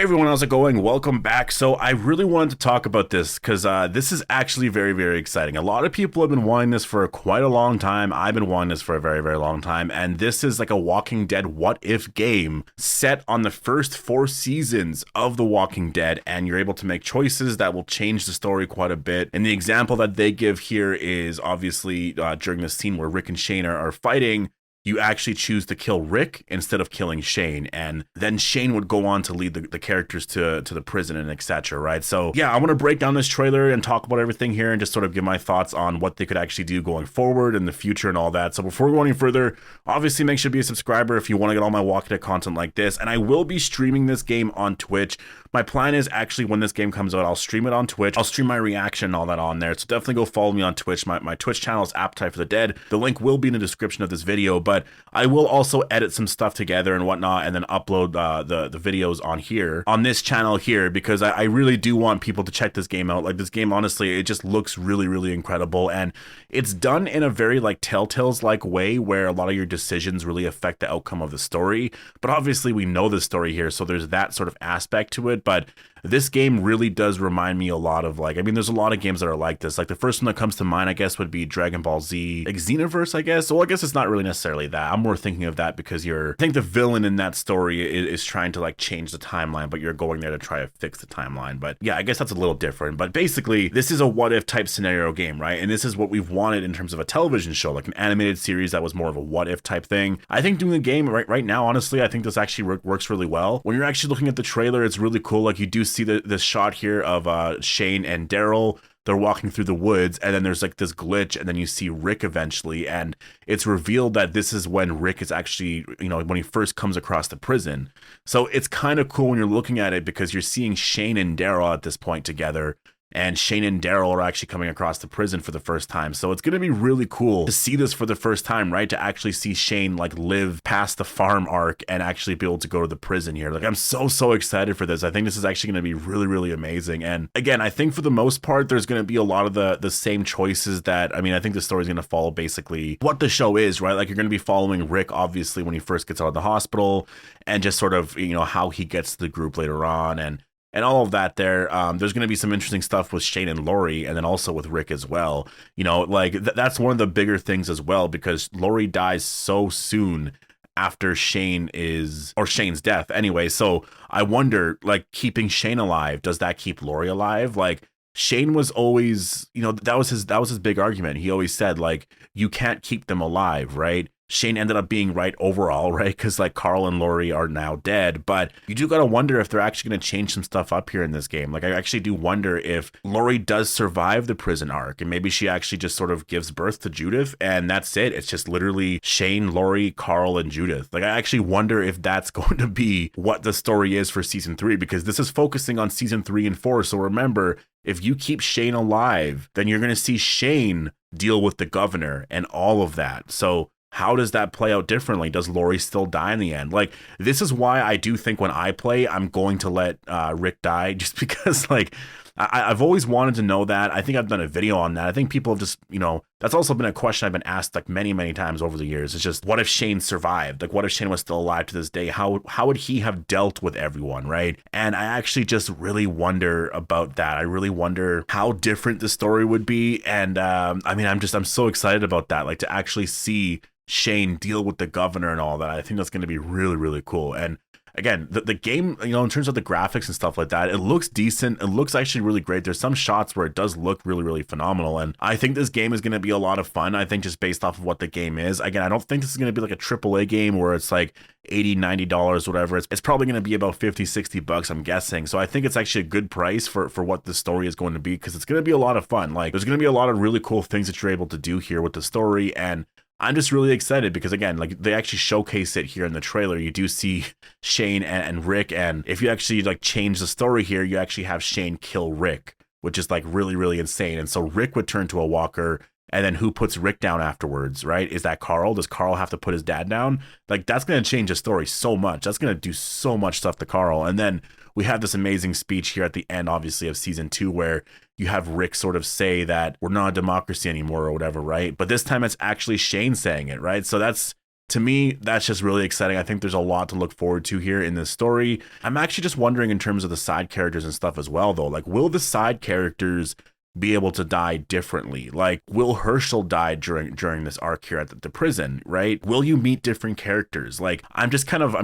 Everyone, how's it going? Welcome back. So I really wanted to talk about this because this is actually very, very exciting. A lot of people have been wanting this for quite a long time. I've been wanting this for a very, very long time. And this is like a Walking Dead what if game set on the first 4 seasons of The Walking Dead. And you're able to make choices that will change the story quite a bit. And the example that they give here is obviously during the scene where Rick and Shane are fighting. You actually choose to kill Rick instead of killing Shane, and then Shane would go on to lead the characters to the prison and etc. Right? So yeah, I want to break down this trailer and talk about everything here and just sort of give my thoughts on what they could actually do going forward in the future and all that. So before we go any further, obviously make sure to be a subscriber if you want to get all my Walking Dead content like this, and I will be streaming this game on Twitch. My plan is actually when this game comes out, I'll stream it on Twitch. I'll stream my reaction and all that on there. So definitely go follow me on Twitch. My Twitch channel is Appetite for the Dead. The link will be in the description of this video, but I will also edit some stuff together and whatnot and then upload the videos on here, on this channel here, because I really do want people to check this game out. Like this game, honestly, it just looks really, really incredible. And it's done in a very like Telltales-like way where a lot of your decisions really affect the outcome of the story. But obviously we know the story here, so there's that sort of aspect to it. But this game really does remind me a lot of like, I mean, there's a lot of games that are like this. Like the first one that comes to mind, I guess, would be Dragon Ball Z, like Xenoverse, I guess. Well, I guess it's not really necessarily that. I'm more thinking of that because I think the villain in that story is trying to like change the timeline, but you're going there to try to fix the timeline. But yeah, I guess that's a little different. But basically, this is a what if type scenario game, right? And this is what we've wanted in terms of a television show, like an animated series that was more of a what if type thing. I think doing a game right now, honestly, I think this actually works really well. When you're actually looking at the trailer, it's really cool. Like you do see this shot here of Shane and Daryl. They're walking through the woods, and then there's like this glitch, and then you see Rick eventually, and it's revealed that this is when Rick is actually, you know, when he first comes across the prison. So it's kind of cool when you're looking at it because you're seeing Shane and Daryl at this point together. And Shane and Daryl are actually coming across the prison for the first time. So it's going to be really cool to see this for the first time, right? To actually see Shane like live past the farm arc and actually be able to go to the prison here. Like I'm so excited for this. I think this is actually going to be really, really amazing. And again, I think for the most part, there's going to be a lot of the same choices that, I mean, I think the story is going to follow basically what the show is, right? Like you're going to be following Rick, obviously, when he first gets out of the hospital and just sort of, you know, how he gets to the group later on and all of that there. There's going to be some interesting stuff with Shane and Lori, and then also with Rick as well. You know, like that's one of the bigger things as well, because Lori dies so soon after Shane's death anyway. So I wonder, like, keeping Shane alive, does that keep Lori alive? Like, Shane was always, you know, that was his big argument. He always said, like, you can't keep them alive, right? Shane ended up being right overall, right? Because like Carl and Lori are now dead, but you do gotta wonder if they're actually gonna change some stuff up here in this game. Like I actually do wonder if Lori does survive the prison arc, and maybe she actually just sort of gives birth to Judith, and that's it. It's just literally Shane, Lori, Carl, and Judith. Like I actually wonder if that's going to be what the story is for season 3, because this is focusing on season 3 and 4. So remember, if you keep Shane alive, then you're gonna see Shane deal with the governor and all of that. So how does that play out differently? Does Lori still die in the end? Like, this is why I do think when I play, I'm going to let Rick die, just because, like, I've always wanted to know that. I think I've done a video on that. I think people have just, you know, that's also been a question I've been asked, like, many times over the years. It's just, what if Shane survived? Like, what if Shane was still alive to this day? How would he have dealt with everyone, right? And I actually just really wonder about that. I really wonder how different the story would be. And, I mean, I'm so excited about that, like, to actually see Shane deal with the governor and all that. I think that's going to be really, really cool. And again, the game, you know, in terms of the graphics and stuff like that, it looks decent. It looks actually really great. There's some shots where it does look really, really phenomenal. And I think this game is going to be a lot of fun. I think just based off of what the game is. Again, I don't think this is going to be like a AAA game where it's like $80-$90, whatever. It's probably going to be about $50-$60, I'm guessing. So I think it's actually a good price for what the story is going to be, because it's going to be a lot of fun. Like, there's going to be a lot of really cool things that you're able to do here with the story. And I'm just really excited because, again, like, they actually showcase it here in the trailer. You do see Shane and Rick, and if you actually like change the story here, you actually have Shane kill Rick, which is like really, really insane. And so Rick would turn to a walker, and then who puts Rick down afterwards, right? Is that Carl? Does Carl have to put his dad down? Like, that's going to change the story so much. That's going to do so much stuff to Carl. And then we have this amazing speech here at the end, obviously, of season 2, where you have Rick sort of say that we're not a democracy anymore or whatever, right? But this time it's actually Shane saying it, right? So that's, to me, that's just really exciting. I think there's a lot to look forward to here in this story. I'm actually just wondering in terms of the side characters and stuff as well, though. Like, will the side characters be able to die differently? Like, will Herschel die during this arc here at the prison, right? Will you meet different characters? Like, I'm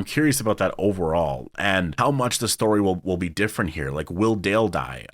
curious about that overall, and how much the story will be different here. Like, will Dale die?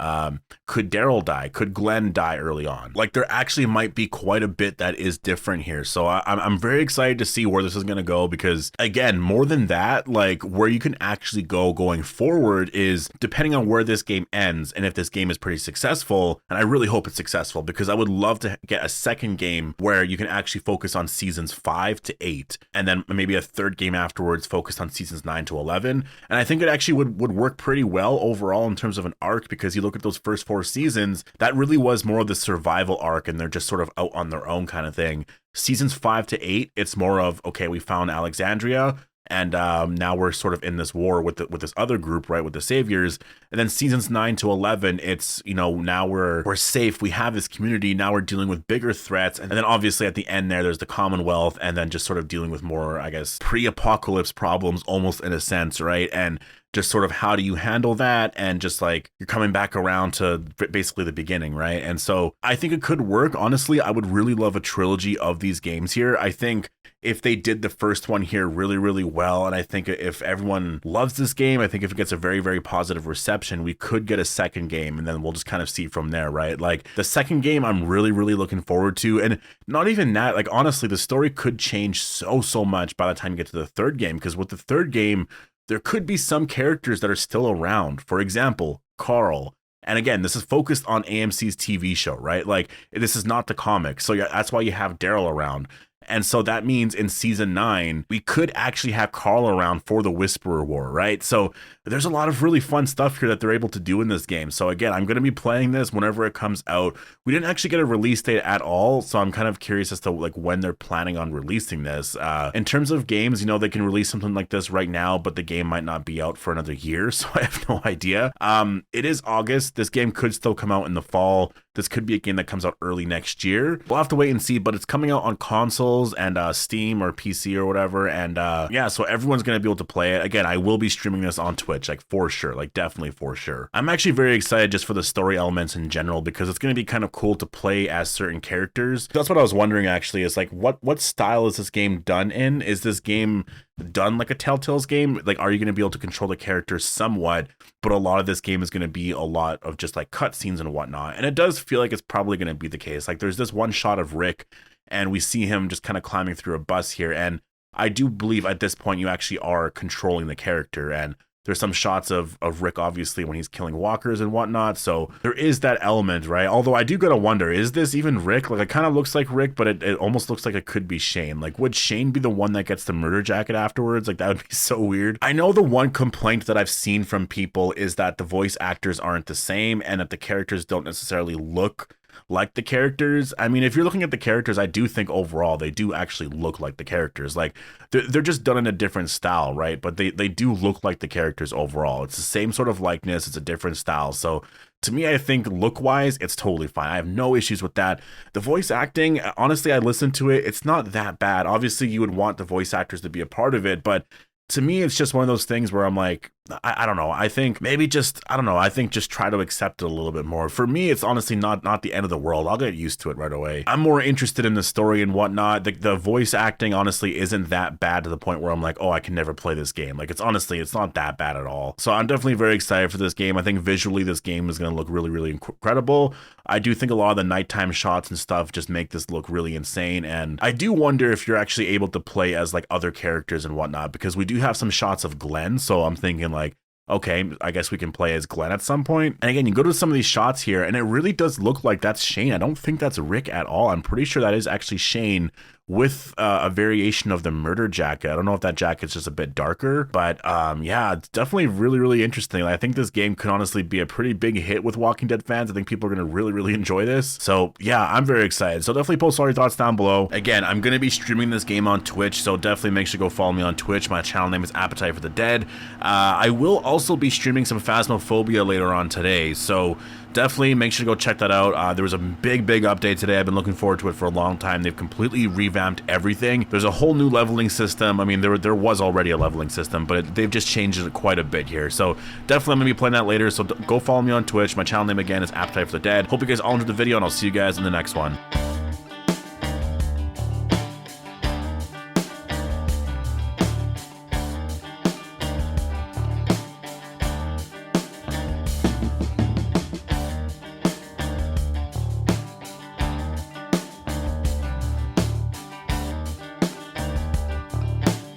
Could Daryl die? Could Glenn die early on? Like, there actually might be quite a bit that is different here. So I'm very excited to see where this is going to go, because again, more than that, like, where you can actually go going forward is depending on where this game ends, and if this game is pretty successful, and I really hope it's successful, because I would love to get a second game where you can actually focus on seasons 5 to 8, and then maybe a third game afterwards focused on seasons 9 to 11. And I think it actually would work pretty well overall in terms of an arc, because you look at those first 4 seasons, that really was more of the survival arc, and they're just sort of out on their own kind of thing. Seasons 5 to 8, it's more of, okay, we found Alexandria, and now we're sort of in this war with this other group, right, with the Saviors. And then seasons 9 to 11, it's, you know, now we're safe, we have this community, now we're dealing with bigger threats. And then obviously at the end there's the Commonwealth, and then just sort of dealing with more, I guess, pre-apocalypse problems, almost in a sense, right? And just sort of how do you handle that, and just like you're coming back around to basically the beginning, right? And so I think it could work. Honestly, I would really love a trilogy of these games here. I think if they did the first one here really, really well, and I think if everyone loves this game, I think if it gets a very, very positive reception, we could get a second game, and then we'll just kind of see from there, right? Like, the second game I'm really, really looking forward to. And not even that, like, honestly, the story could change so much by the time you get to the third game, because with the third game, there could be some characters that are still around. For example, Carl. And again, this is focused on AMC's TV show, right? Like, this is not the comic. So yeah, that's why you have Daryl around. And so that means in season 9, we could actually have Carl around for the Whisperer War, right? So there's a lot of really fun stuff here that they're able to do in this game. So again, I'm going to be playing this whenever it comes out. We didn't actually get a release date at all, so I'm kind of curious as to like when they're planning on releasing this. In terms of games, you know, they can release something like this right now, but the game might not be out for another year, so I have no idea. It is August. This game could still come out in the fall. This could be a game that comes out early next year. We'll have to wait and see, but it's coming out on consoles and Steam or PC or whatever. And yeah, so everyone's going to be able to play it. Again, I will be streaming this on Twitch, like for sure, like definitely for sure. I'm actually very excited just for the story elements in general, because it's going to be kind of cool to play as certain characters. That's what I was wondering actually, is like, what style is this game done in? Is this game done like a Telltale's game? Like, are you going to be able to control the characters somewhat, but a lot of this game is going to be a lot of just like cutscenes and whatnot? And it does feel like it's probably going to be the case. Like, there's this one shot of Rick, and we see him just kind of climbing through a bus here, and I do believe at this point you actually are controlling the character. And there's some shots of Rick, obviously, when he's killing walkers and whatnot. So there is that element, right? Although I do gotta wonder, is this even Rick? Like, it kind of looks like Rick, but it almost looks like it could be Shane. Like, would Shane be the one that gets the murder jacket afterwards? Like, that would be so weird. I know the one complaint that I've seen from people is that the voice actors aren't the same, and that the characters don't necessarily look like the characters. I mean, if you're looking at the characters, I do think overall they do actually look like the characters. Like, they're just done in a different style, right? But they do look like the characters overall. It's the same sort of likeness, it's a different style. So to me, I think look-wise, it's totally fine. I have no issues with that. The voice acting, honestly, I listened to it. It's not that bad. Obviously, you would want the voice actors to be a part of it, but to me, it's just one of those things where I'm like, I don't know. I think maybe just, I don't know. I think just try to accept it a little bit more. For me, it's honestly not the end of the world. I'll get used to it right away. I'm more interested in the story and whatnot. The voice acting honestly isn't that bad to the point where I'm like, oh, I can never play this game. Like, it's not that bad at all. So I'm definitely very excited for this game. I think visually this game is going to look really, really incredible. I do think a lot of the nighttime shots and stuff just make this look really insane. And I do wonder if you're actually able to play as like other characters and whatnot, because we do have some shots of Glenn. So I'm thinking like, okay, I guess we can play as Glenn at some point. And again, you go to some of these shots here, and it really does look like that's Shane. I don't think that's Rick at all. I'm pretty sure that is actually Shane with a variation of the murder jacket. I don't know if that jacket's just a bit darker, but yeah, it's definitely really, really interesting. I think this game could honestly be a pretty big hit with Walking Dead fans. I think people are going to really, really enjoy this. So yeah, I'm very excited. So definitely post all your thoughts down below. Again, I'm going to be streaming this game on Twitch, so definitely make sure to go follow me on Twitch. My channel name is Appetite for the Dead. I will also be streaming some Phasmophobia later on today, so definitely make sure to go check that out. There was a big update today. I've been looking forward to it for a long time. They've completely revamped revamped everything. There's a whole new leveling system. I mean, there was already a leveling system, but they've just changed it quite a bit here. So definitely I'm gonna be playing that later. So go follow me on Twitch. My channel name again is Appetite for the Dead. Hope you guys all enjoyed the video, and I'll see you guys in the next one.